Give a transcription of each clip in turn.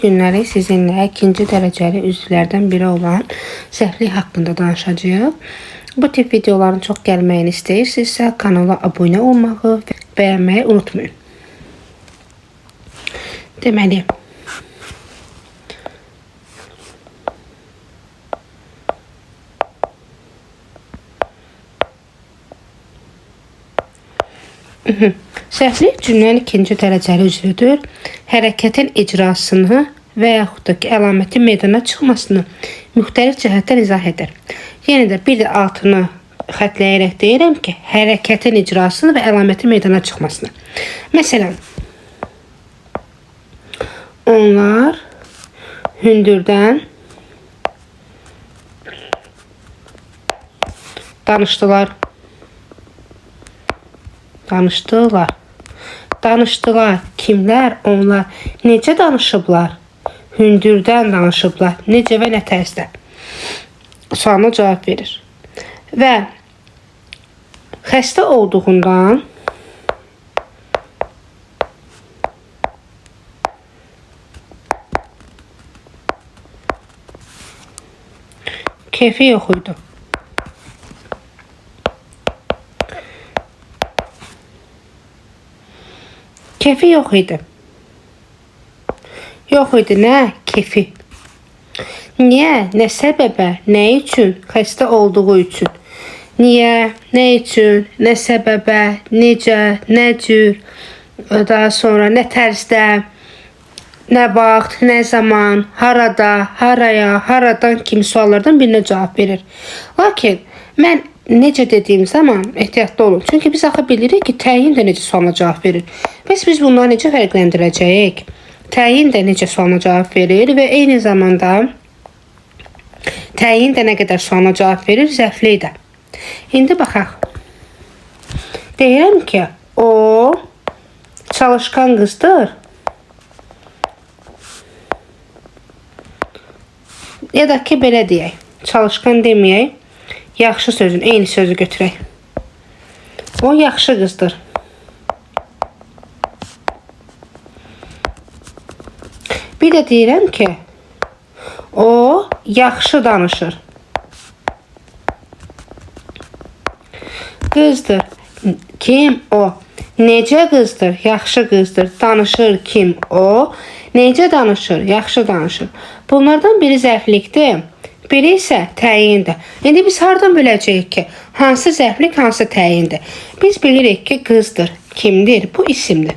Günləri sizinlə ikinci dərəcəli üzvlərdən biri olan zəiflik haqqında danışacağıq. Bu tip videoların çox gəlməyini istəyirsinizsə, kanala abunə olmağı və bəyənməyi unutmayın. Deməli, zəiflik cümlənin ikinci dərəcəli üzvüdür. Hərəkətin icrasını və yaxud da ki, əlamətin meydana çıxmasını müxtəlif cəhətdən izah edir. Yenə də bir də altını xətləyərək deyirəm ki, hərəkətin icrasını və əlamətin meydana çıxmasını. Məsələn, onlar hündürdən danışdılar. Kimlər? Onlar necə danışıblar? Hündürdən danışıblar. Necə və nə tərzdə? Sualına cavab verir. Və xəstə olduğundan keyfi yox idi. Keyfi yox idi. Yox idi nə? Keyfi. Niyə? Nə səbəbə? Nə üçün? Xəstə olduğu üçün. Niyə? Nə üçün? Nə səbəbə? Necə? Nə cür? Daha sonra nə tərzdə? Nə vaxt? Nə zaman? Harada? Haraya? Haradan kimi suallardan birinə cavab verir. Lakin mən necə dediyim zaman ehtiyatlı olun. Çünki biz axı bilirik ki, təyin də necə sualına cavab verir. Biz bunları necə fərqləndirəcəyik? Təyin də necə sualına cavab verir və eyni zamanda təyin də nə qədər sualına cavab verir, zəiflik də. İndi baxaq. Deyirəm ki, o çalışqan qızdır. Ya da ki, belə deyək. Çalışqan deməyək. Yaxşı sözün, eyni sözü götürək. O yaxşı qızdır. Bir də deyirəm ki, o yaxşı danışır. Qızdır. Kim? O. Necə qızdır? Yaxşı qızdır. Danışır. Kim? O. Necə danışır? Yaxşı danışır. Bunlardan biri zəiflikdir. Biri isə təyindir. İndi biz hardan biləcəyik ki, hansı zəiflik, hansı təyindir? Biz bilirik ki, qızdır. Kimdir? Bu isimdir.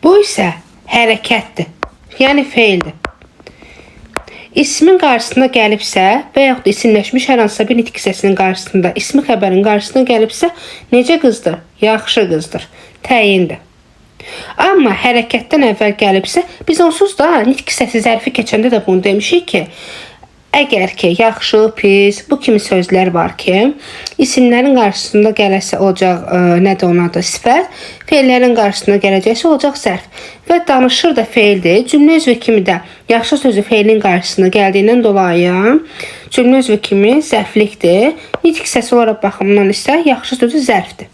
Bu isə hərəkətdir. Yəni feildir. İsmin qarşısına gəlibsə və yaxud da isimləşmiş hər hansısa bir nitq hissəsinin qarşısında, ismi xəbərin qarşısına gəlibsə, necə qızdır? Yaxşı qızdır. Təyindir. Amma hərəkətdən əvvəl gəlibsə, biz onsuz da nitq hissəsi zərfi keçəndə də bunu demişik ki, əgər ki, yaxşı, pis, bu kimi sözlər var ki, isimlərin qarşısında gələsə olacaq, nədir onun adı, sifət, feillərin qarşısında gələcəksə olacaq zərf. Və danışır da feildir, cümlə üzvü kimi də yaxşı sözü feilin qarşısına gəldiyindən dolayı cümlə üzvü kimi zərflikdir. Nitq hissəsi olaraq baxımından isə yaxşı sözü zərfdir.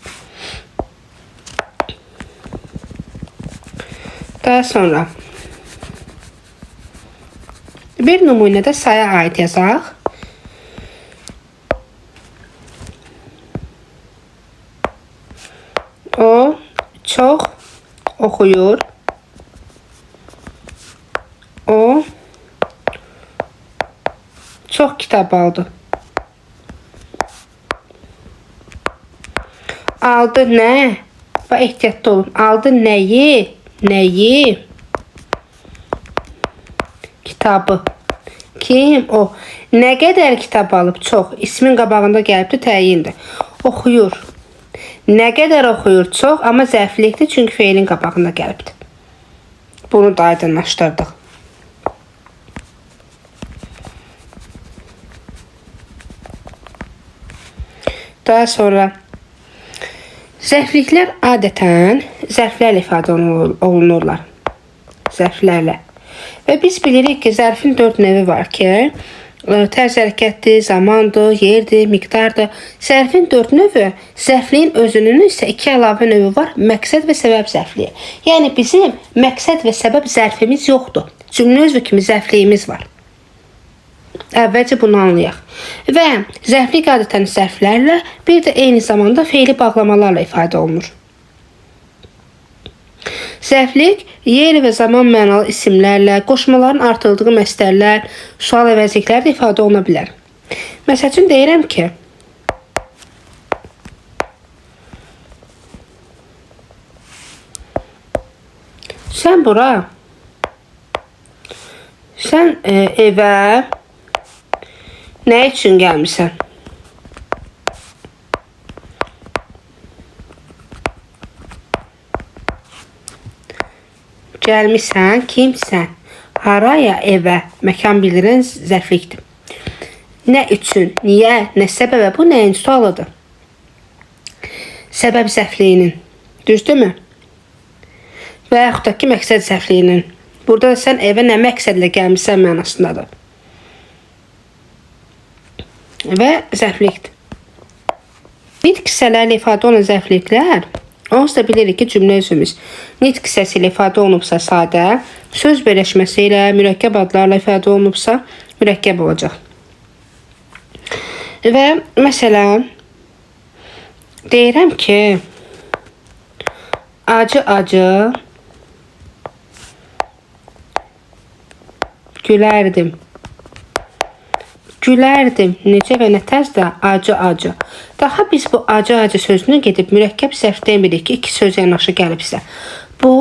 Daha sonra bir nümunədə saya aid yazaq. O çox oxuyur. O çox kitab aldı. Aldı nə? Və ehtiyatlı olun. Aldı nəyi? Nəyi? Kitabı. Kim? O. Nə qədər kitab alıb? Çox. İsmin qabağında gəlibdir, təyindir. Oxuyur. Nə qədər oxuyur? Çox, amma zərflikdir, çünki feilin qabağında gəlibdir. Bunu da aydınlaşdırdıq. Daha sonra zərfliklər adətən zərflərlə ifadə olunurlar. Zərflərlə. Və biz bilirik ki, zərfin 4 növü var ki, Tərz hərəkətdir, zamandır, yerdir, miqdardır. Zərfin 4 növü, zərfliyin özünün isə 2 əlavə növü var, məqsəd və səbəb zərfliyi. Yəni bizim məqsəd və səbəb zərfimiz yoxdur. Cümlə özü kimi zərfliyimiz var. Əvvəlcə bunu anlayaq. Və zərflik adətən zərflərlə, bir də eyni zamanda feili bağlamalarla ifadə olunur. Zərflik yer və zaman mənalı isimlərlə, qoşmaların artırıldığı məstərlər, sual əvəzliklərlə ifadə oluna bilər. Məsəl üçün deyirəm ki, sən bura, sən evə nə üçün gəlmişsən? Gəlmişsən, kimsən? Haraya, evə, məkan bildirən zərflikdir. Nə üçün, niyə, nə səbəbə, bu nəyin sualıdır? Səbəb zərfliyinin, düzdürmü? Və yaxud da ki, məqsəd zərfliyinin. Burada da sən evə nə məqsədlə gəlmişsən mənasındadır. Və zərflikdir. Nitq hissələrlə ifadə olunan zərfliklər, onsuz da bilirik ki, cümlə özümüz nitq hissəsi ilə ifadə olunubsa sadə, söz birləşməsi ilə, mürəkkəb adlarla ifadə olunubsa mürəkkəb olacaq. Və məsələn, deyirəm ki, acı-acı gülərdim. Gülərdim, necə və nə tərzdə acı-acı. Daha biz bu acı-acı sözünü gedib mürəkkəb sərf demirik ki, 2 söz yanaşı gəlibsə. Bu,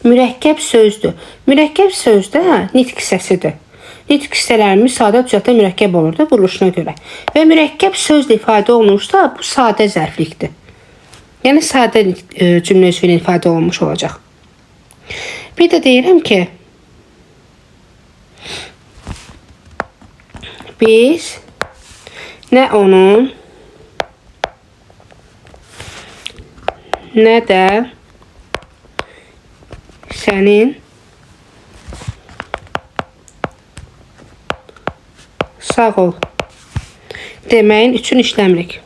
mürəkkəb sözdür. Mürəkkəb sözdə nitq hissəsidir. Nitq hissələrimiz sadə düzəltə mürəkkəb olur da quruluşuna görə. Və mürəkkəb sözlə ifadə olunursa, bu sadə zərflikdir. Yəni, sadə cümlə üzvü ilə ifadə olunmuş olacaq. Bir də deyirəm ki, biz nə onun, nə də sənin sağ ol deməyin üçün işləmirik.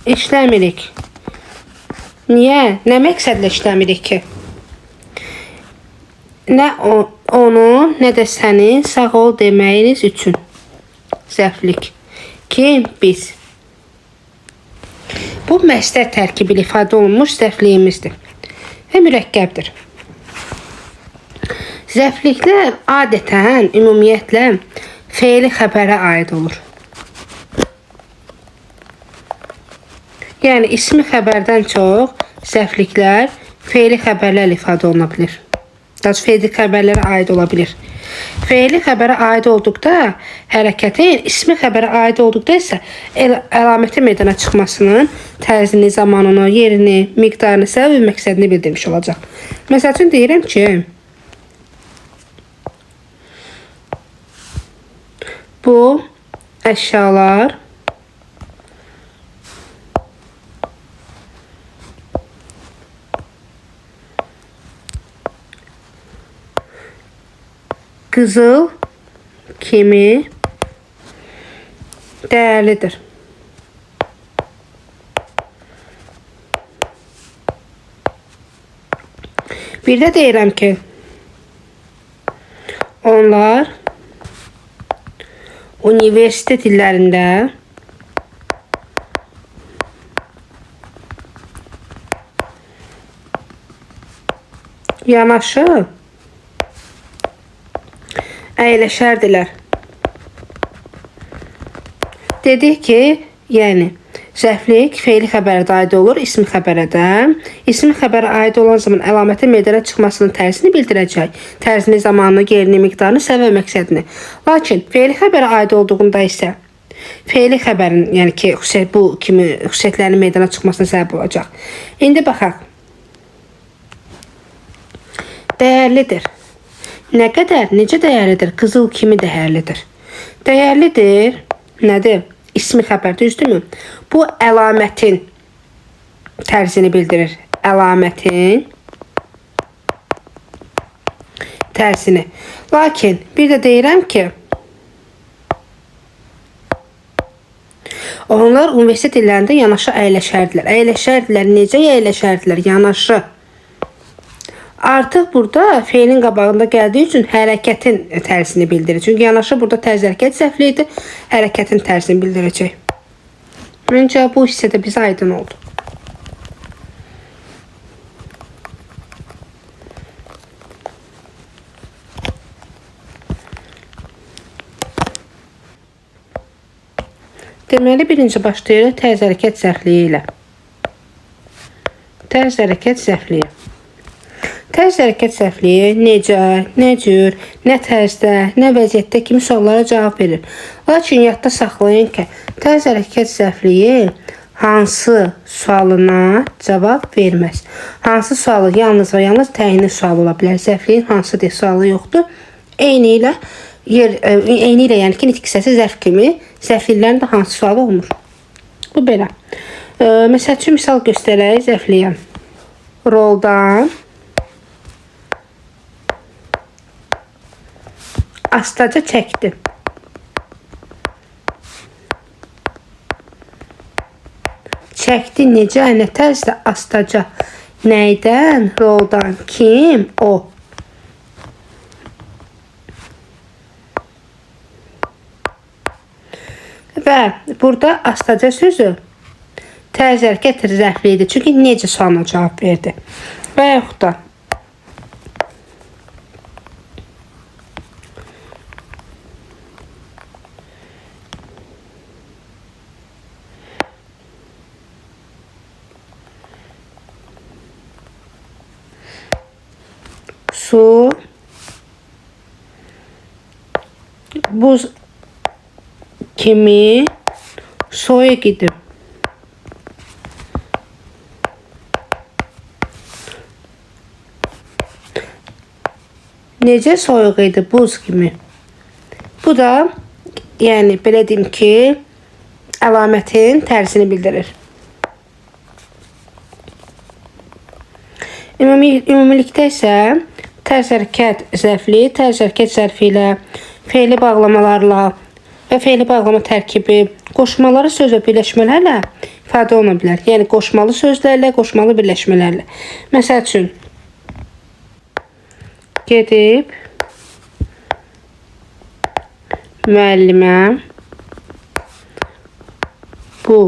İşləmirik. Niyə? Nə məqsədlə işləmirik ki? Nə onu, nə də sənin sağ ol deməyiniz üçün. Zərflik. Kim? Biz. Bu məstər tərkibi ilə ifadə olunmuş zərfliyimizdir və mürəkkəbdir. Zərfliklər adətən, ümumiyyətlə feili xəbərə aid olur. Yəni, ismi xəbərdən çox zərfliklər feili xəbərlərlə ifadə oluna bilir. Feili xəbərlərə aid ola bilir. Feili xəbərə aid olduqda hərəkətin, ismi xəbərə aid olduqda isə əlaməti meydana çıxmasının tərzini, zamanını, yerini, miqdarını, səbəb və məqsədini bildirmiş olacaq. Məsəl üçün deyirəm ki, bu əşyalar qızıl kimi dəyərlidir. Bir də deyirəm ki, onlar universitet illərində yanaşı əyləşərdilər. Dedik ki, yəni, zərflik feili xəbərə aid olur, ismi xəbərə də. İsmi xəbərə aid olan zaman əlamətin meydana çıxmasının tərzini bildirəcək. Tərzini, zamanını, yerini, miqdarını, səbəb və məqsədini. Lakin feili xəbərə aid olduğunda isə feili xəbərin, yəni ki, bu kimi xüsusiyyətlərin meydana çıxmasına səbəb olacaq. İndi baxaq. Dəyərlidir. Nə qədər, necə dəyərlidir? Qızıl kimi dəyərlidir. Dəyərlidir, nədir? İsmi xəbər, düzdürmü? Bu əlamətin tərzini bildirir. Əlamətin tərsini. Lakin bir də deyirəm ki, onlar universitet illərində yanaşı əyləşərdilər. Əyləşərdilər, necə əyləşərdilər? Yanaşı. Artıq burada feilin qabağında gəldiyi üçün hərəkətin tərsini bildirir. Çünki yanaşı burada tərz hərəkət səhvli idi. Hərəkətin tərsini bildirəcək. Məncə bu hissədə bizə aydın oldu. Deməli, birinci başlayırıq tərz hərəkət səhvliyi ilə. Tərz hərəkət səhvliyi. Tərz hərəkət səhvliyi necə, nə cür, nə tərzdə, nə vəziyyətdə kimi suallara cavab verir. Lakin yadda saxlayın ki, tərz hərəkət səhvliyi hansı sualına cavab verməz. Hansı sualı yalnız və yalnız təyinli sual ola bilər. Səhvliyin hansı deyə sualı yoxdur. Eyni ilə yəni ki, nitq hissəsi zərf kimi zərflilərin də hansı sualı olmur. Bu belə. Məsəl üçün misal göstərək zərfliyəm. Roldan astaca çəkdi. Çəkdi necə, nə tərzdə, astaca. Nəydən, roldan, kim, o. Və burada astaca sözü tərz hərəkət zərfli idi. Çünki necə sualına cavab verdi. Və yaxud da su, buz kimi soyuq idi. Necə soyuq idi, buz kimi. Bu da, yəni belə deyim ki, əlamətin tərsini bildirir. Ümumilikdə isə tərz hərəkət zərfli, tərz hərəkət zərfi ilə, fe'li bağlamalarla və fe'li bağlama tərkibi, qoşmaları söz və birləşmələrlə ifadə oluna bilər. Yəni qoşmalı sözlərlə, qoşmalı birləşmələrlə. Məsəl üçün, gedib müəllimə bu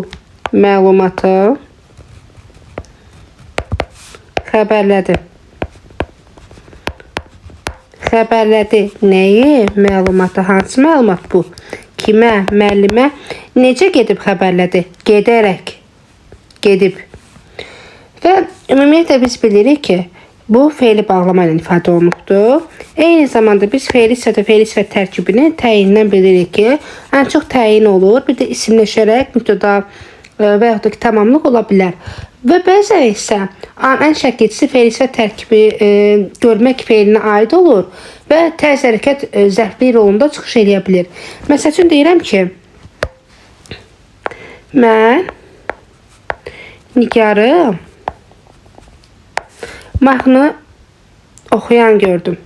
məlumatı xəbərlədi. Xəbərlədi nəyi? Məlumatı. Hansı məlumat bu? Kimə? Müəllimə. Necə gedib xəbərlədi? Gedərək. Gedib. Və ümumiyyətlə biz bilirik ki, bu fe'li bağlama ilə ifadə olunubdur. Eyni zamanda biz fe'li sifət və fe'li sifət tərkibini təyindən bilirik ki, ən çox təyin olur. Bir də isimləşərək mübtəda və yaxud da ki, tamamlıq ola bilər. Və bəzən isə ən şəkilçisi fe'li sifət tərkibi görmək fe'ilinə aid olur və tərz hərəkət zərfli rolunda çıxış edə bilir. Məsəl üçün deyirəm ki, mən Nigarı mahnı oxuyan gördüm.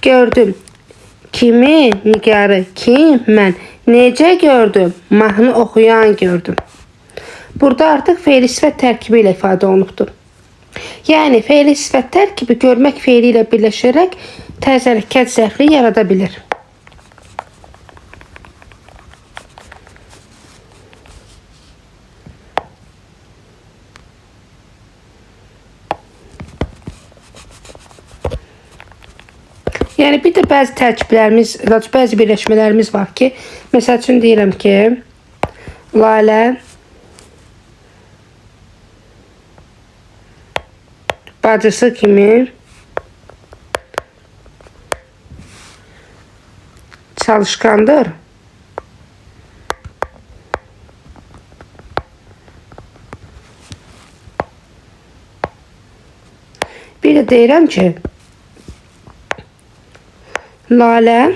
Gördüm. Kimi? Nigarı. Kim? Mən. Necə gördüm? Mahnı oxuyan gördüm. Burada artıq fe'li sifət tərkibi ilə ifadə olunubdur. Yəni fe'li sifət tərkibi görmək fe'li ilə birləşərək tərz hərəkət zərfli yarada bilir. Yəni bir də bəzi tərkiblərimiz, bəzi birləşmələrimiz var ki, məsəl üçün deyirəm ki, Lalə bacısı kimi çalışkandır. Bir də deyirəm ki, Lalə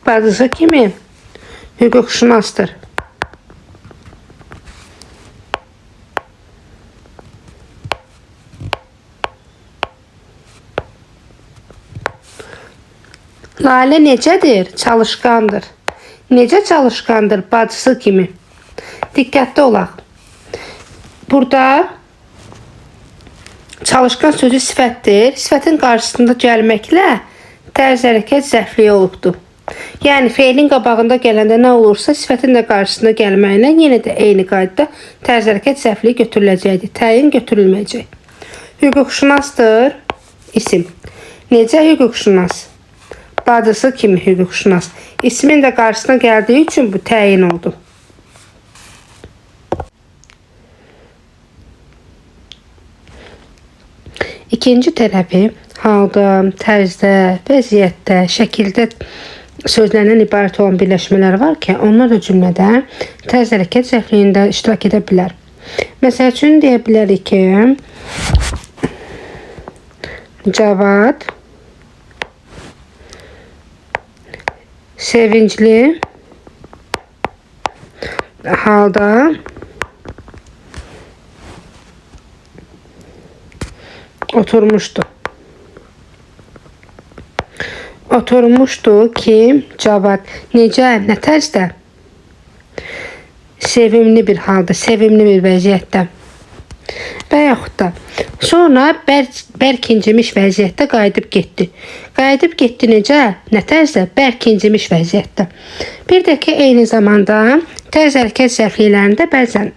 bacısı kimi hüquqşünasdır. Lalə necədir? Çalışqandır. Necə çalışqandır? Bacısı kimi. Diqqətli olaq. Burada çalışqan sözü sifətdir. Sifətin qarşısında gəlməklə tərz hərəkət zərfliyi olubdur. Yəni feilin qabağında gələndə nə olursa, sifətin də qarşısında gəlməklə yenə də eyni qaydada tərz hərəkət zərfliyi götürüləcəkdir. Təyin götürülməyəcək. Hüquqşünasdır. İsim. Necə hüquqşünas? Bacısı kimi hüquqşünas. İsmin də qarşısına gəldiyi üçün bu təyin oldu. İkinci tərəfi halda, tərzdə, vəziyyətdə, şəkildə sözlərdən ibarət olan birləşmələr var ki, onlar da cümlədə tərz hərəkət zərfliyində iştirak edə bilər. Məsəl üçün deyə bilərik ki, Cavad sevincli halda oturmuştu. Oturmuşdu ki, Cavad necə, nə tərzdə? Sevimli bir halda, sevimli bir vəziyyətdə. Və yaxud da sonra bərk incimiş vəziyyətdə qayıdıb getdi. Qayıdıb getdi necə? Nə tərzdə? Bərk incimiş vəziyyətdə. Bir də ki, eyni zamanda tərz hərəkət zərfliklərində bəzən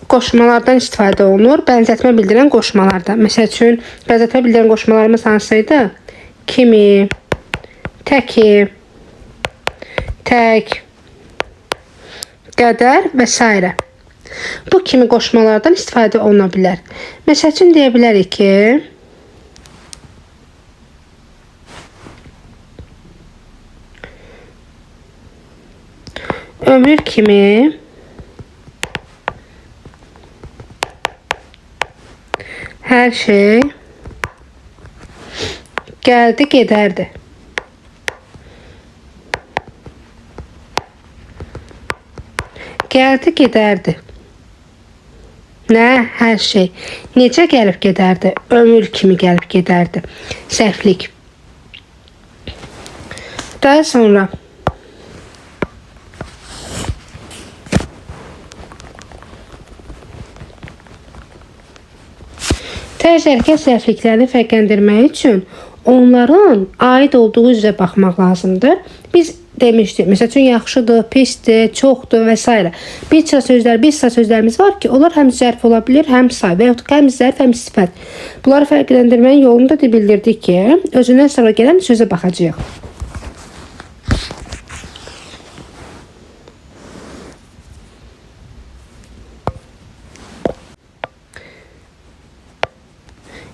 qoşmalardan istifadə olunur. Bənzətmə bildirən qoşmalarda. Məsəl üçün, bənzətmə bildirən qoşmalarımız hansıydı? Kimi, təki, tək, qədər və s. Bu kimi qoşmalardan istifadə oluna bilər. Məsəl üçün deyə bilərik ki, ömür kimi hər şey gəldi, gedərdi. Gəldi, gedərdi. Nə? Hər şey. Necə gəlib gedərdi? Ömür kimi gəlib gedərdi. Səhvlik. Daha sonra tərz hərəkət səhvliklərini fərqləndirmək üçün onların aid olduğu üzrə baxmaq lazımdır. Biz demişdik, məsəl üçün yaxşıdır, pisdir, çoxdur və s. Bir sıra sözlərimiz var ki, onlar həm zərf ola bilir, həm say və yaxud həm zərf, həm sifət. Bunları fərqləndirməyin yolunu da bildirdik ki, özündən sonra gələn sözə baxacağıq.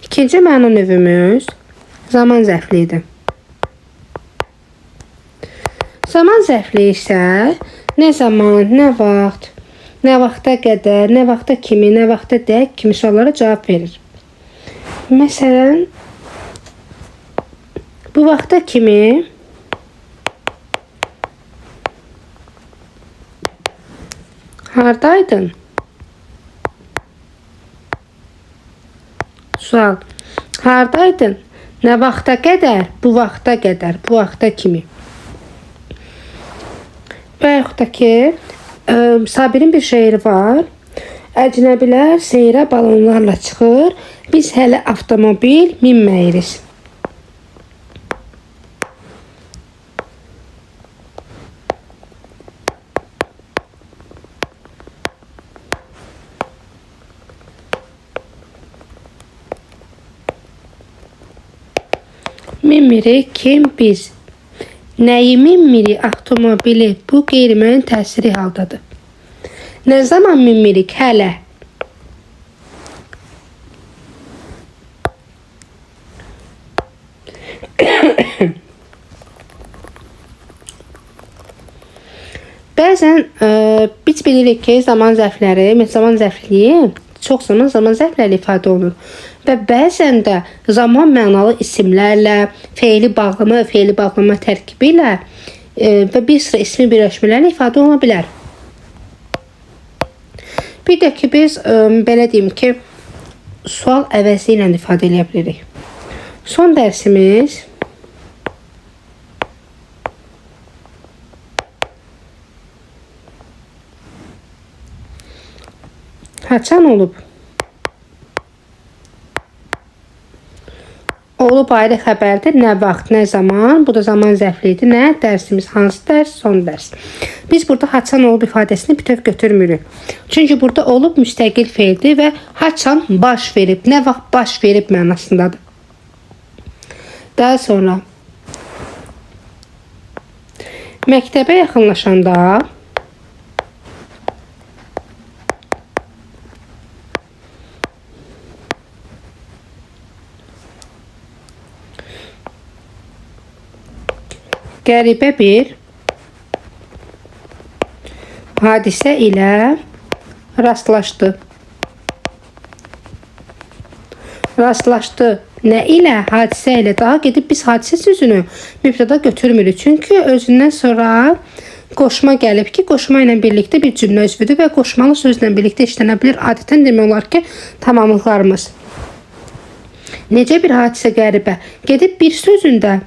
İkinci məna növümüz zaman zərfliyidir. Zaman zərfliyi isə nə zaman, nə vaxt, nə vaxta qədər, nə vaxta kimi, nə vaxta dək kimi suallara cavab verir. Məsələn, bu vaxta kimi hardaydın? Sual. Hardaydın? Nə vaxta qədər? Bu vaxta qədər, bu vaxta kimi. Və yaxud da ki, Sabirin bir şeiri var. Əcnəbilər seyrə balonlarla çıxır, biz hələ avtomobil minməyirik. Minmirik kim biz? Nəyi minmirik avtomobili? Bu qeyri-müəyyən təsiri haldadır. Nə zaman minmirik? Hələ. Bəzən biz bilirik ki, zaman zərfləri, zaman zərfliyi çox zaman zərfləri ifadə olunur. Və bəzən də zaman mənalı isimlərlə, feili bağlama tərkibi ilə və bir sıra ismi birləşmələrlə ifadə oluna bilər. Bir də ki, biz belə deyim ki, sual əvəzi ilə ifadə edə bilirik. Son dərsimiz haçan olub? Olub ayrı xəbərdir. Nə vaxt, nə zaman? Bu da zaman zərflidir. Nə? Dərsimiz hansı dərs? Son dərs. Biz burada haçan olub ifadəsini bütöv götürmürük. Çünki burada olub müstəqil feildir və haçan baş verib, nə vaxt baş verib mənasındadır. Daha sonra məktəbə yaxınlaşanda qəribə bir hadisə ilə rastlaşdı. Rastlaşdı. Nə ilə? Hadisə ilə. Daha gedib biz hadisə sözünü mübtəda götürmürük. Çünki özündən sonra qoşma gəlib ki, qoşma ilə birlikdə bir cümlə özvüdür və qoşmalı sözlə birlikdə işlənə bilir. Adətən demək olar ki, tamamlıqlarımız. Necə bir hadisə qəribə? Gedib bir sözündə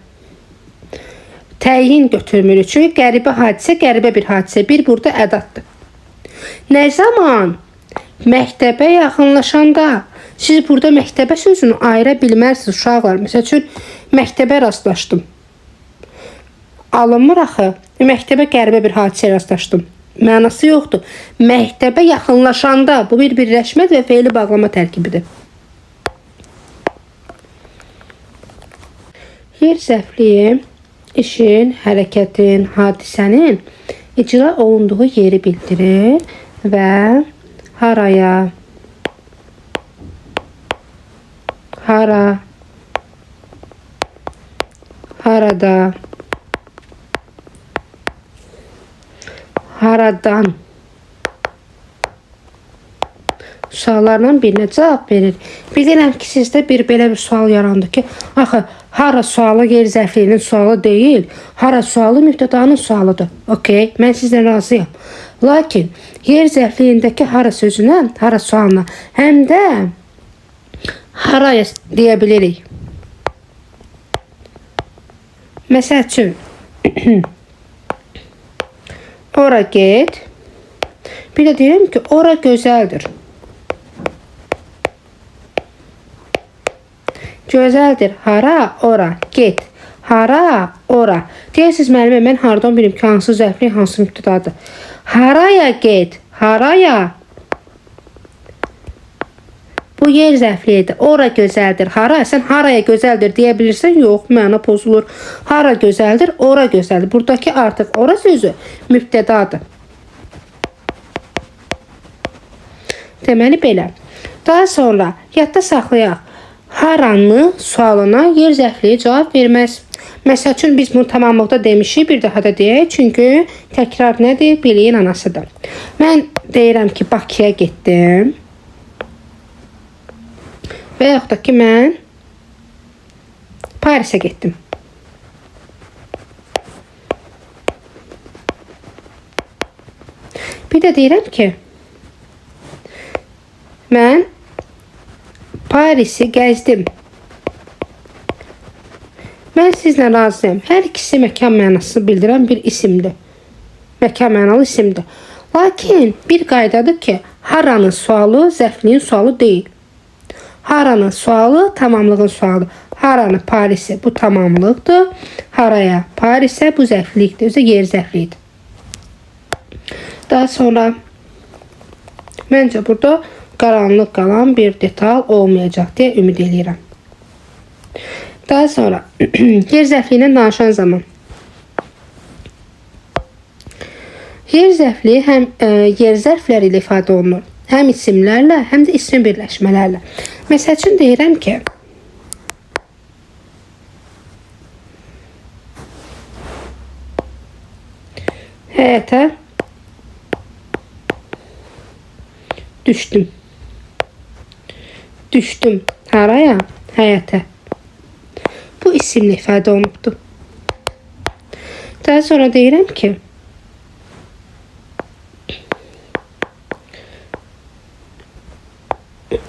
təyin götürmürük. Çünki qəribə hadisə, qəribə bir hadisə. Bir burada ədatdır. Nə zaman? Məktəbə yaxınlaşanda. Siz burada məktəbə sözünü ayıra bilmərsiniz uşaqlar. Məsəl üçün, məktəbə rastlaşdım. Alınmır axı. Məktəbə qəribə bir hadisə rastlaşdım. Mənası yoxdur. Məktəbə yaxınlaşanda bu bir birləşmə və feili bağlama tərkibidir. Yer zərfliyi işin, hərəkətin, hadisənin icra olunduğu yeri bildirir və haraya, hara, harada, haradan suallardan birinə cavab verir. Bilirəm ki, sizdə belə bir sual yarandı ki, axı, hara sualı yer zərfliyinin sualı deyil, hara sualı mübtədanın sualıdır. Okey, mən sizlə razıyam. Lakin, yer zərfliyindəki hara sözünə, hara sualına, həm də haraya deyə bilirik. Məsəl üçün, ora get. Bir də deyirəm ki, ora gözəldir. Gözəldir. Hara, ora, get. Hara, ora. Deyirsiniz müəllimə, mən hardan bilim ki, hansı zərfli, hansı mübtədadır. Haraya get. Haraya. Bu yer zərfliyidir. Ora gözəldir. Hara, sən haraya gözəldir deyə bilirsən? Yox, məna pozulur. Hara gözəldir, ora gözəldir. Buradakı artıq ora sözü mübtədadır. Deməli belə. Daha sonra yadda saxlayaq. Haranı sualına yer zərfliyi cavab verməz. Məsəl üçün biz bunu tamamlıqda demişik, bir daha da deyək. Çünki təkrar nədir? Biliyin anasıdır. Mən deyirəm ki, Bakıya getdim. Və yaxud da ki, mən Parisə getdim. Bir də deyirəm ki, mən Parisi gəzdim. Mən sizlə razıyam. Hər ikisi məkan mənasını bildirən bir isimdir. Məkan mənalı isimdir. Lakin bir qaydadır ki, haranın sualı zərfliyin sualı deyil. Haranın sualı tamamlığın sualı. Haranı Parisi bu tamamlıqdır. Haraya Parisə bu zərflilikdir. Özü yer zərfliyidir. Daha sonra məncə burada qaranlıq qalan bir detal olmayacaq deyə ümid edirəm. Daha sonra yer zərfliyindən danışan zaman. Yer zərfliyi həm yer zərfləri ilə ifadə olunur. Həm isimlərlə, həm də isim birləşmələrlə. Məsəl üçün deyirəm ki, həyətə Düşdüm. Düşdüm. Haraya? Həyətə. Bu isimli ifadə olunubdur. Daha sonra deyirəm ki,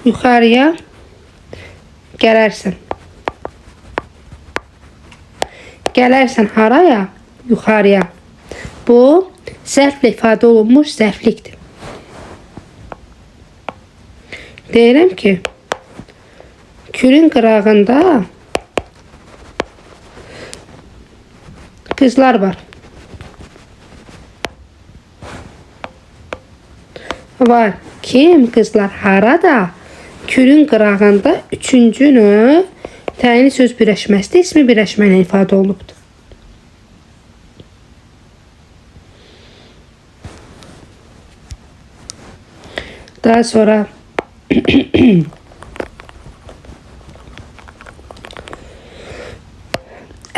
yuxarıya gələrsən. Gələrsən haraya? Yuxarıya. Bu zərflə ifadə olunmuş zərflikdir. Deyirəm ki, külün qırağında kızlar var. Var. Kim? Kızlar harada? Külün qırağında üçüncü növ təyinli söz birləşməsində ismi birləşməklə ifadə olunubdur. Daha sonra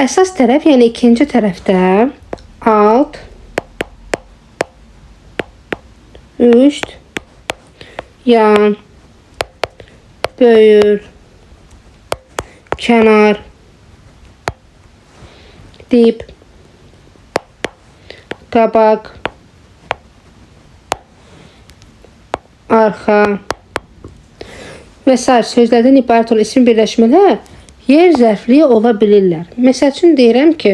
əsas tərəf, yəni ikinci tərəfdə alt, üst, yan, böyür, kənar, dib, qabaq, arxa və s. sözlərdən ibarət olan isim birləşmələr yer zərfliyi ola bilirlər. Məsəl üçün deyirəm ki,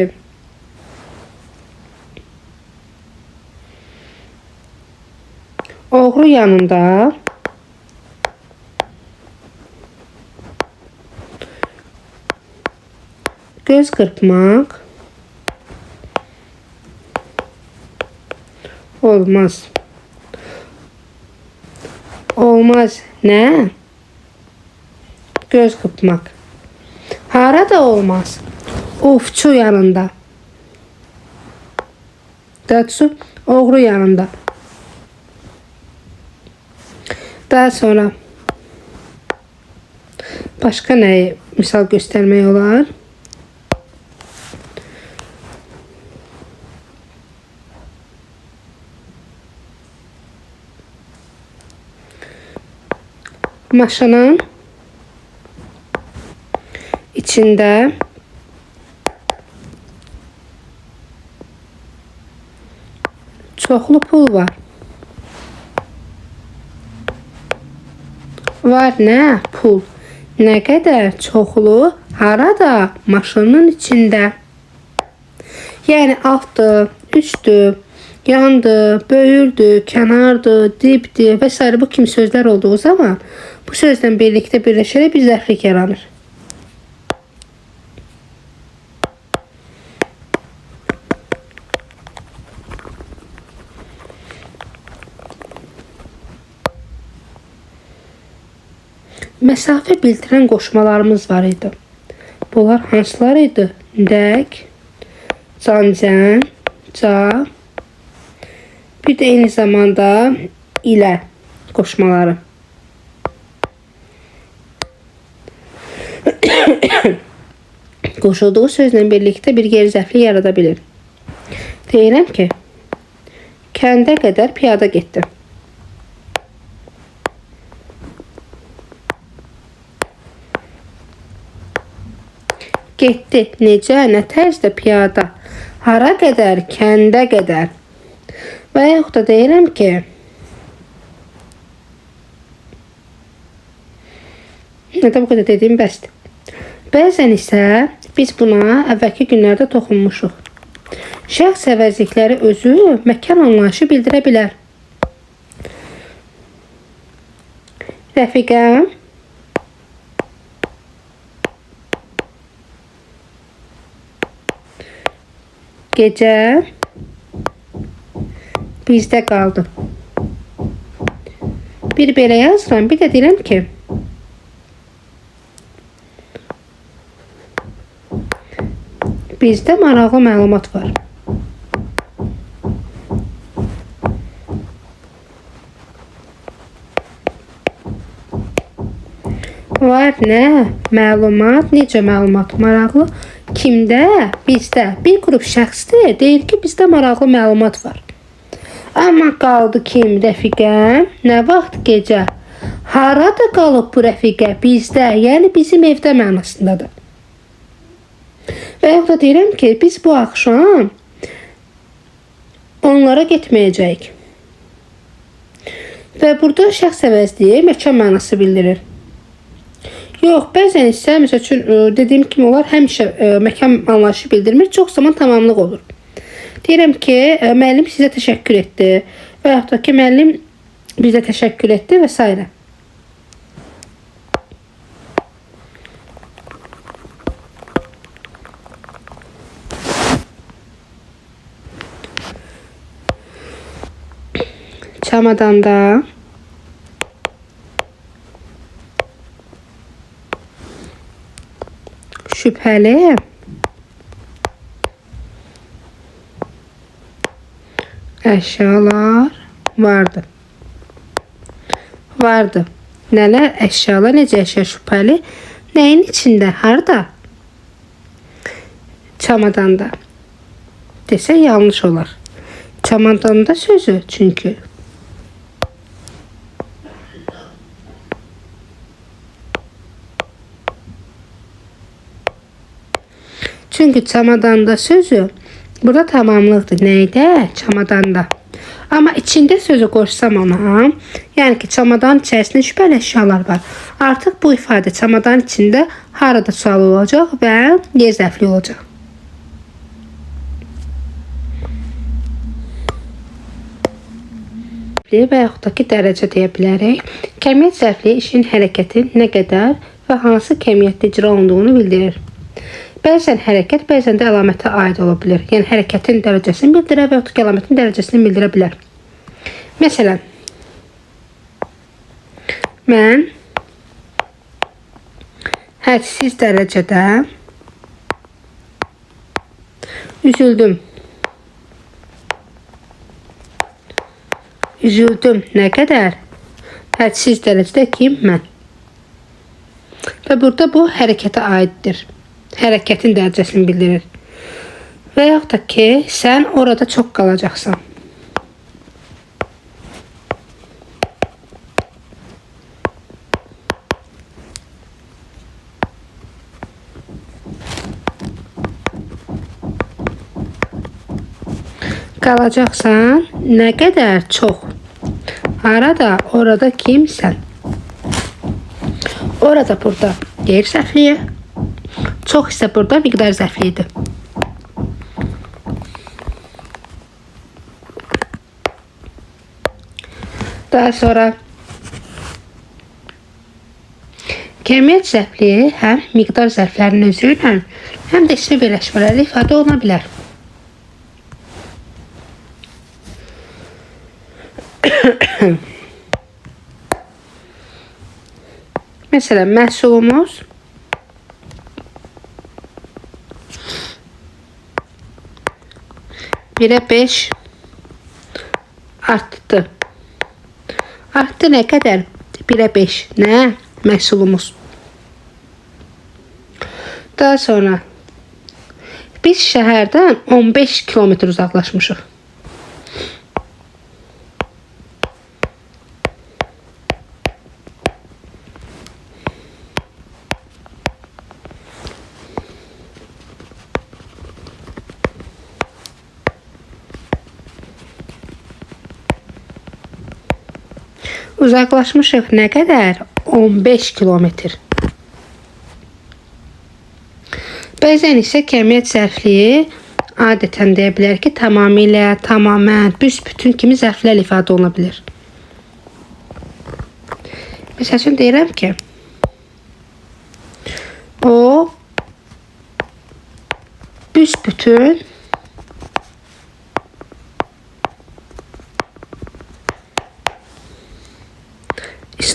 oğru yanında göz qırpmaq olmaz. Olmaz. Nə? Göz qırpmaq. Harada olmaz? Ovçu yanında. Doğrusu oğru yanında. Daha sonra başqa nəyi misal göstərmək olar? Maşının içində çoxlu pul var. Var nə? Pul. Nə qədər? Çoxlu. Harada? Maşının içində. Yəni altdır, üstdür, yandı, böyürdü, kənardı, dibdi və s. bu kimi sözlər olduğu zaman bu sözlə birlikdə birləşərək bir zərflik yaranır. Məsafə bildirən qoşmalarımız var idi. Bunlar hansılar idi? Dəq, cancən, ca, bir də eyni zamanda ilə qoşmaları. Qoşulduğu sözlə birlikdə bir geri zərflik yarada bilir. Deyirəm ki, kəndə qədər piyada getdim. Getdi. Necə? Nə tərzdə piyada? Hara qədər? Kəndə qədər. Və yaxud da deyirəm ki, nədə bu qədər dediyim bəsdir. Bəzən isə biz buna əvvəlki günlərdə toxunmuşuq. Şəxs əvəzlikləri özü məkan anlayışı bildirə bilər. Rəfiqəm, gecə bizdə qaldı. Bir belə yazıram, bir də deyirəm ki, bizdə maraqlı məlumat var. Var nə? Məlumat, necə məlumat? Maraqlı kimdə? Bizdə. Bir qrup şəxsdir, deyir ki, bizdə maraqlı məlumat var. Amma qaldı kim rəfiqəm? Nə vaxt gecə? Harada qalıb bu rəfiqə? Bizdə, yəni bizim evdə mənasındadır. Və yaxud da deyirəm ki, biz bu axşam onlara getməyəcəyik. Və burada şəxs əvəzliyi məkan mənası bildirir. Yox, bəzən isə məsəl üçün dediyim kimi onlar həmişə məkan anlayışı bildirmir, çox zaman tamamlıq olur. Deyirəm ki, müəllim sizə təşəkkür etdi və yaxud da ki, müəllim bizə təşəkkür etdi və s. Çamadanda şübhəli əşyalar vardı. Nələr əşyalar, necə əşya şübhəli? Nəyin içində, harda? Çamadanda. Desə yanlış olar. Çamadanda sözü çünki. Çünki çamadanda sözü burada tamamlıqdır. Neydə? Çamadanda. Amma içində sözü qoşsam ona, yəni ki, çamadanın içərisində şübhəli əşyalar var. Artıq bu ifadə çamadanın içində harada sualı olacaq və yer zərfli olacaq. Və yaxud da ki, dərəcə deyə bilərik. Kəmiyyət zərfli işin hərəkətin nə qədər və hansı kəmiyyətdə icra olunduğunu bildirir. Bəzən hərəkət, bəzən də əlamətə aid ola bilər. Yəni, hərəkətin dərəcəsini bildirə və yaxud ki, əlamətin dərəcəsini bildirə bilər. Məsələn, mən hədsiz dərəcədə üzüldüm. Üzüldüm. Nə qədər? Hədsiz dərəcədə kim? Mən. Və burada bu hərəkətə aiddir. Hərəkətin dərəcəsini bildirir. Və yaxud da ki, sən orada çox qalacaqsan. Qalacaqsan, nə qədər çox. Harada, orada kimsən. Orada, burada yer zərfliyi. Çox isə burada miqdar zərfliyidir. Daha sonra kəmiyyət zərfliyi həm miqdar zərflərinin özü ilə, həm də ismi birləşmələrlə ifadə oluna bilər. Məsələn, məhsulumuz 1'e 5 arttı. Arttı nə qədər? 1'e 5. Nə? Məhsulumuz. Daha sonra biz şəhərdən 15 kilometr uzaqlaşmışıq. Uzaqlaşmışıq nə qədər? 15 kilometr. Bəzən isə kəmiyyət zərfliyi adətən deyə bilər ki, tamamilə, tamamən, büsbütün kimi zərflərlə ifadə oluna bilir. Məsəl üçün deyirəm ki, o büsbütün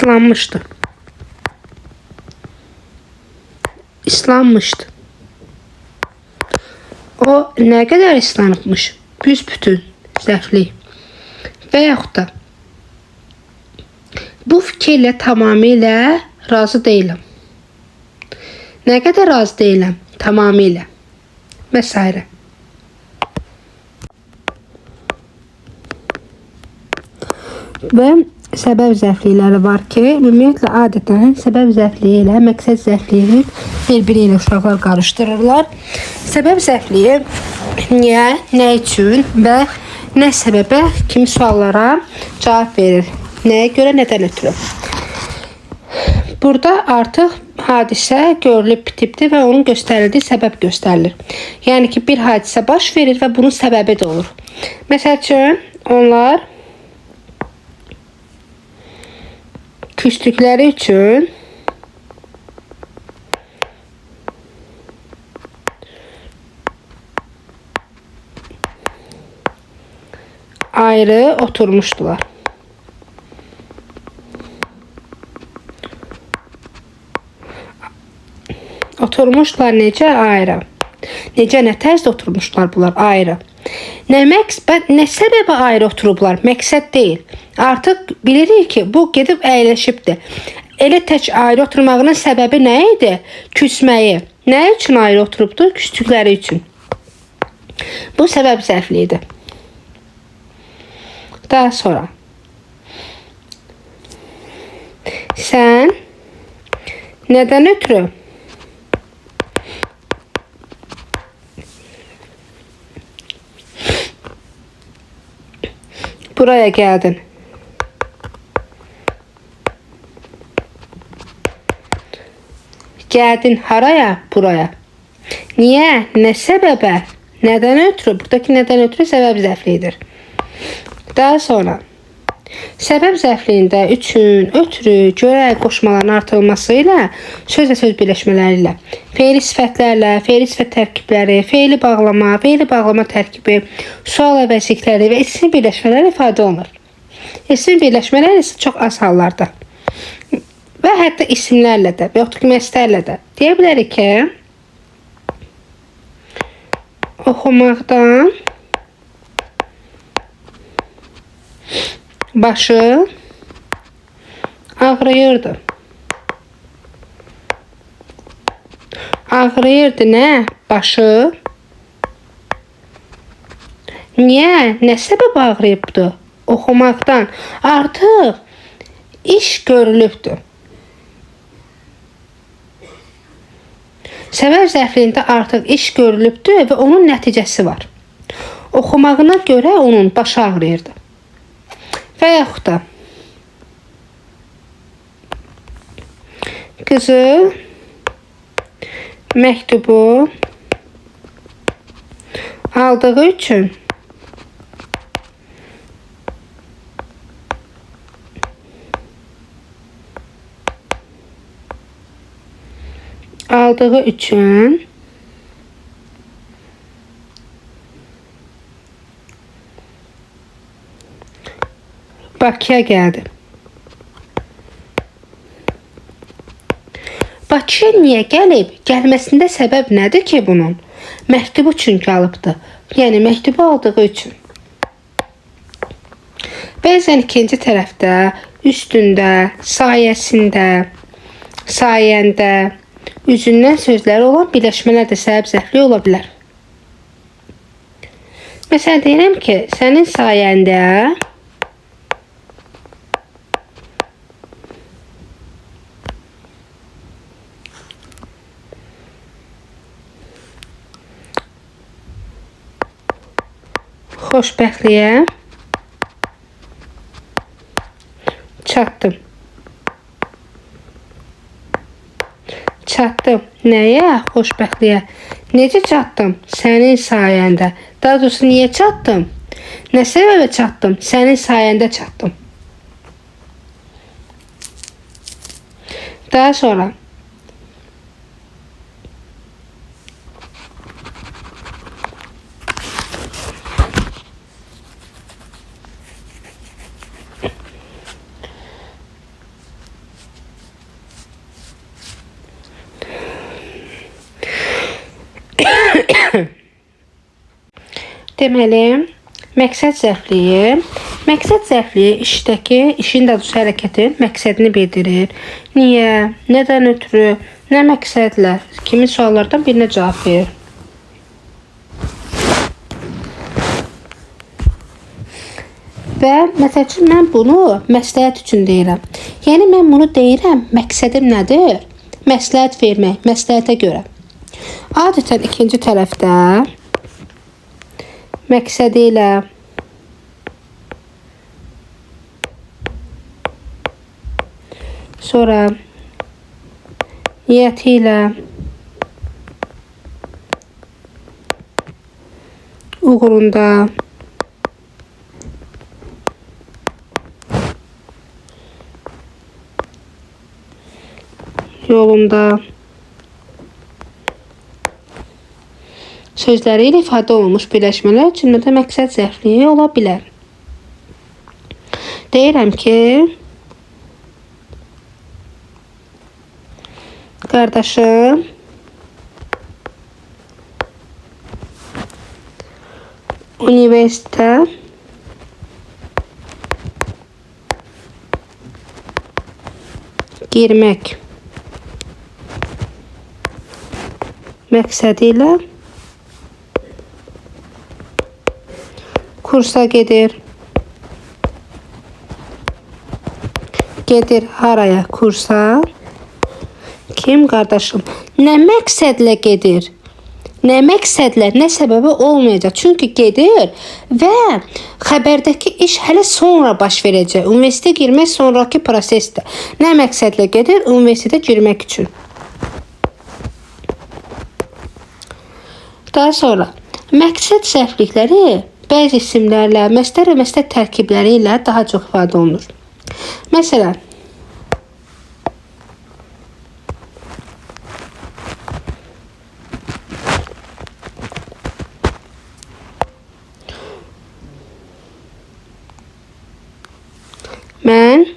İslanmıştı. İslanmıştı. O nə qədər islanıbmış? Büsbütün zərfli. Və yaxud da bu fikirlə tamamilə razı deyiləm. Nə qədər razı deyiləm? Tamamilə. Və s. və səbəb zərflikləri var ki, ümumiyyətlə adətən səbəb zərfliyi ilə məqsəd zərfliyini bir-biri ilə uşaqlar qarışdırırlar. Səbəb zərfliyi niyə, nə üçün və nə səbəbə kimi suallara cavab verir. Nəyə görə, nədən ötürü? Burada artıq hadisə görülüb bitibdir və onun göstərildiyi səbəb göstərilir. Yəni ki, bir hadisə baş verir və bunun səbəbi də olur. Məsəl üçün, onlar küstükləri üçün ayrı oturmuşdular. Oturmuşlar necə ayrı? Necə, nə tərzdə oturmuşlar bunlar ayrı? Nə səbəbə ayrı oturublar? Məqsəd deyil. Artıq bilirik ki, bu gedib əyləşibdir. Elə tək ayrı oturmağının səbəbi nə idi? Küsməyi. Nə üçün ayrı oturubdu? Küstükləri üçün. Bu səbəb zərfliyidir. Daha sonra sən nədən ötürü buraya gəldin? Gəldin haraya? Buraya. Niyə? Nə səbəbə? Nədən ötürü? Buradakı nədən ötürü səbəb zərfliyidir. Daha sonra səbəb zərfliyində üçün, ötürü, görə qoşmaların artırılması ilə söz və söz birləşmələri ilə, fe'li sifətlərlə, fe'li sifət tərkibləri, fe'li bağlama tərkibi, sual əvəzlikləri və isim birləşmələri ifadə olunur. İsim birləşmələri isə çox az hallarda və hətta isimlərlə də və yaxud ki, məstərlə də deyə bilərik ki, oxumaqdan başı ağrıyırdı. Ağrıyırdı nə? Başı. Niyə? Nə səbəb ağrıyıbdı? Oxumaqdan. Artıq iş görülübdü. Səbəb zərfliyində artıq iş görülübdü və onun nəticəsi var. Oxumağına görə onun başı ağrıyırdı. Və yaxud da qızı məktubu aldığı üçün Bakıya gəldi. Bakıya niyə gəlib? Gəlməsində səbəb nədir ki bunun? Məktubu çünki alıbdı. Yəni məktubu aldığı üçün. Bəzən ikinci tərəfdə, üstündə, sayəsində, sayəndə, üzündən sözləri olan birləşmələr də səbəb zərfli ola bilər. Məsələn, deyirəm ki, sənin sayəndə xoşbəxtliyə çatdım. Çatdım. Nəyə? Xoşbəxtliyə. Necə çatdım? Sənin sayəndə. Daha doğrusu niyə çatdım? Nə səbəbə çatdım? Sənin sayəndə çatdım. Daha sonra deməli, məqsəd zərfliyi işdəki, işin daha doğrusu hərəkətin məqsədini bildirir. Niyə, nədən ötürü, nə məqsədlə kimi suallardan birinə cavab verir. Və məsəl üçün mən bunu məsləhət üçün deyirəm. Yəni mən bunu deyirəm, məqsədim nədir? Məsləhət vermək, məsləhətə görə. Adətən ikinci tərəfdə məqsədi ilə sonra niyyəti ilə uğrunda yolunda sözləri ilə ifadə olunmuş birləşmələr cümlədə məqsəd zərfliyi ola bilər. Deyirəm ki, qardaşım universitetə girmək məqsədi ilə kursa gedir. Gedir haraya? Kursa. Kim qardaşım? Nə məqsədlə gedir? Nə məqsədlə, nə səbəbi olmayacaq. Çünki gedir və xəbərdəki iş hələ sonra baş verəcək. Universitetə girmək sonraki prosesdir. Nə məqsədlə gedir? Universitetə girmək üçün. Daha sonra məqsəd zərflikləri bəzi isimlərlə, məsdər və məsdər tərkibləri ilə daha çox ifadə olunur. Məsələn, mən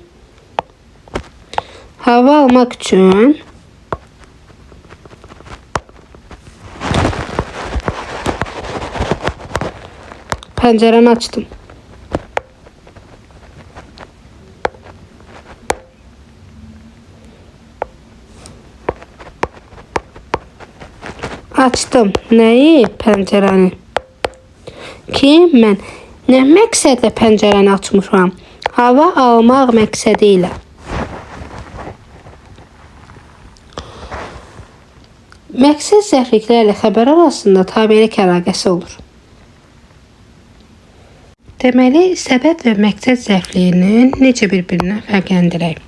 hava almaq üçün pəncərəni açdım. Açdım. Nəyi? Pəncərəni. Ki, mən nə məqsədlə pəncərəni açmışam? Hava almaq məqsədi ilə. Məqsəd zərfliklərlə xəbər arasında tabelik əlaqəsi olur. Deməli, səbəb və məqsəd zərfliyinin necə bir-birindən fərqləndirək?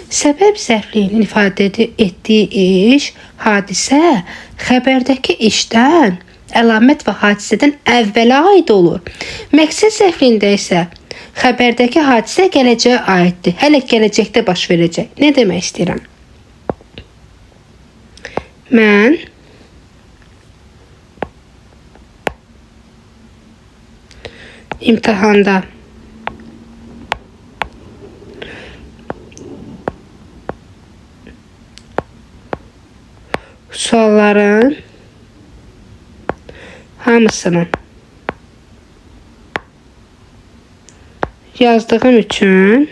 Səbəb zərfliyinin ifadə etdiyi iş, hadisə, xəbərdəki işdən, əlamət və hadisədən əvvələ aid olur. Məqsəd zərfliyində isə xəbərdəki hadisə gələcəyə aiddir. Hələ gələcəkdə baş verəcək. Nə demək istəyirəm? Mən imtahanda sualların hamısını yazdığım üçün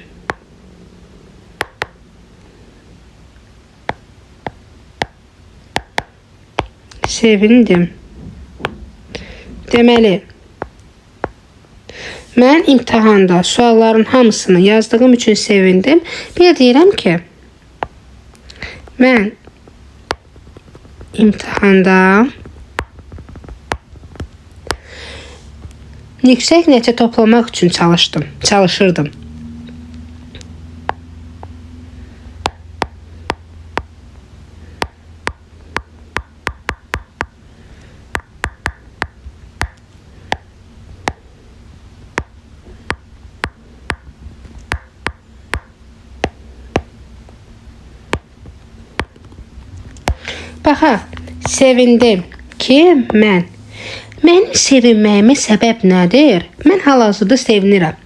sevindim. Deməli, mən imtahanda sualların hamısını yazdığım üçün sevindim. Bir də deyirəm ki, mən imtahanda yüksək nəticə toplamaq üçün çalışırdım. Baxa, sevindim ki, mən. Mənim sevinməyimə səbəb nədir? Mən hal-hazırda sevinirəm.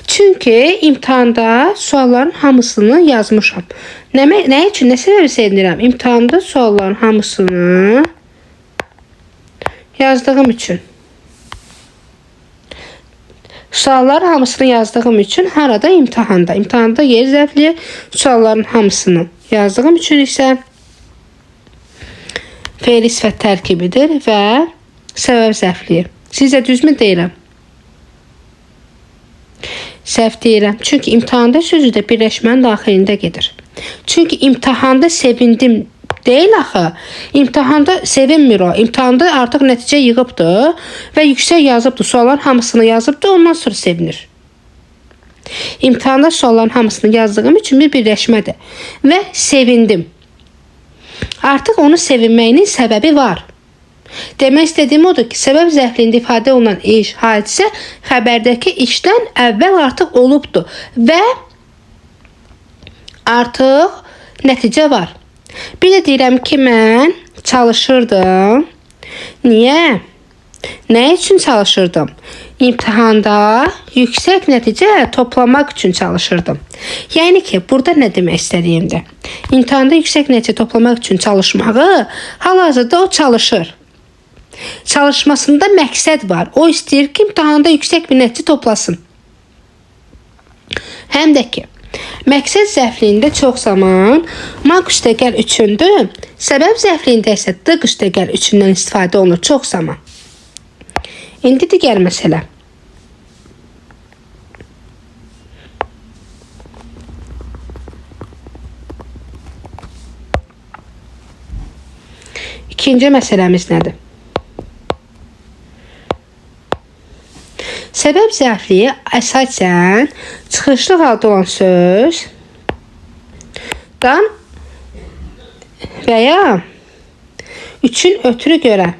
Çünki imtahanda sualların hamısını yazmışam. Nə üçün, nə səbəbi sevinirəm? İmtahanda sualların hamısını yazdığım üçün. Sualların hamısını yazdığım üçün harada? İmtahanda. İmtahanda yer zərfliyi, sualların hamısını yazdığım üçün isə fe'li sifət tərkibidir və səbəb zərfliyi. Sizə düzmü deyirəm? Səhv deyirəm. Çünki imtahanda sözü də birləşmənin daxilində gedir. Çünki imtahanda sevindim deyil axı. İmtahanda sevinmir o. İmtahanda artıq nəticə yığıbdır və yüksək yazıbdır. Sualların hamısını yazıbdır, ondan sonra sevinir. İmtahanda sualların hamısını yazdığım üçün bir birləşmədir. Və sevindim. Artıq onu sevinməyinin səbəbi var. Demək istədiyim odur ki, səbəb zərfliyində ifadə olunan iş, hadisə xəbərdəki işdən əvvəl artıq olubdur və artıq nəticə var. Bir də deyirəm ki, mən çalışırdım. Niyə? Nə üçün çalışırdım? İmtahanda yüksək nəticə toplamaq üçün çalışırdım. Yəni ki, burada nə demək istədiyimdir? İmtahanda yüksək nəticə toplamaq üçün çalışmağı hal-hazırda o çalışır. Çalışmasında məqsəd var. O istəyir ki, imtahanda yüksək bir nəticə toplasın. Həm də ki, məqsəd zərfliyində çox zaman maq üstəgəl üçündür. Səbəb zərfliyində isə dıq üstəgəl üçündən istifadə olunur çox zaman. İndi digər məsələ. İkinci məsələmiz nədir? Səbəb zərfliyi əsasən çıxışlı halda olan söz dan və ya üçün ötürü görə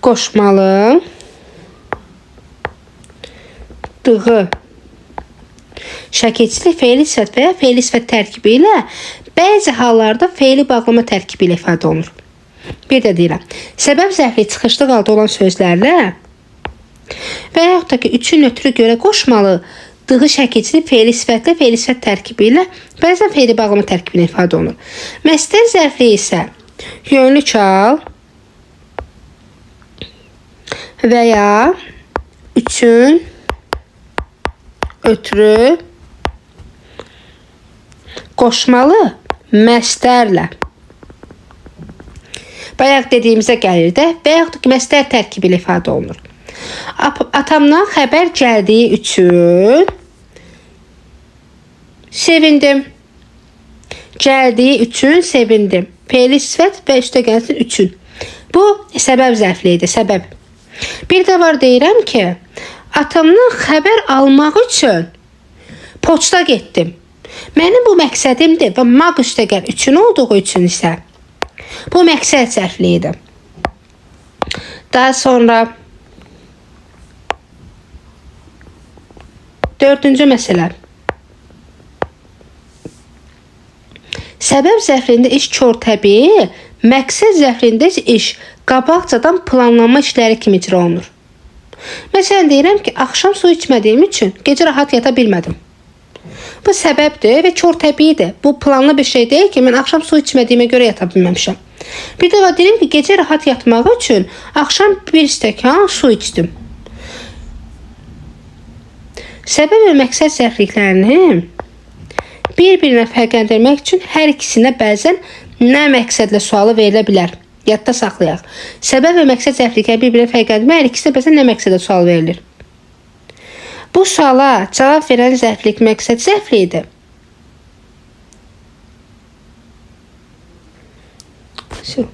qoşmalı dığı şəkilçili fe'li sifət və ya fe'li sifət tərkibi ilə bəzi hallarda fe'li bağlama tərkibi ilə ifadə olunur. Bir də deyirəm, səbəb zərfli çıxışlı halda olan sözlərlə və yaxud da ki, üçün ötürü görə qoşmalı dığı şəkilçili fe'li sifətlə fe'li sifət tərkibi ilə bəzən fe'li bağlama tərkibi ilə ifadə olunur. Məsdər zərfli isə yönlü çal və ya üçün ötürü qoşmalı məstərlə bayaq dediyimizə gəlir də və yaxud ki, məstər tərkibi ilə ifadə olunur. Atamdan xəbər gəldiyi üçün sevindim. Gəldiyi üçün sevindim. Fe'li sifət və üstə gəlsin üçün. Bu səbəb zərfliyidir, səbəb. Bir də var deyirəm ki, atamdan xəbər almaq üçün poçta getdim. Mənim bu məqsədimdir və maq üstəgəl üçün olduğu üçün isə bu məqsəd zərfliyidir. Daha sonra dördüncü məsələ. Səbəb zərfliyində iş kör təbii, məqsəd zərfliyində iş qabaqcadan planlanma işləri kimi icra olunur. Məsələn, deyirəm ki, axşam su içmədiyim üçün gecə rahat yata bilmədim. Bu səbəbdir və kör təbiidir. Bu planlı bir şey deyil ki, mən axşam su içmədiyimə görə yata bilməmişəm. Bir də deyirəm ki, gecə rahat yatmaq üçün axşam bir stəkan su içdim. Səbəb və məqsəd zərfliklərini bir-birinə fərqləndirmək üçün hər ikisinə bəzən nə məqsədlə sualı verilə bilər. Yadda saxlayaq. Səbəb və məqsəd zərflikləri bir-birinə fərqləndirmək hər ikisinə bəzən nə məqsədlə sual verilir. Bu suala cavab verən zərflik məqsəd zərfliyidir. Şu.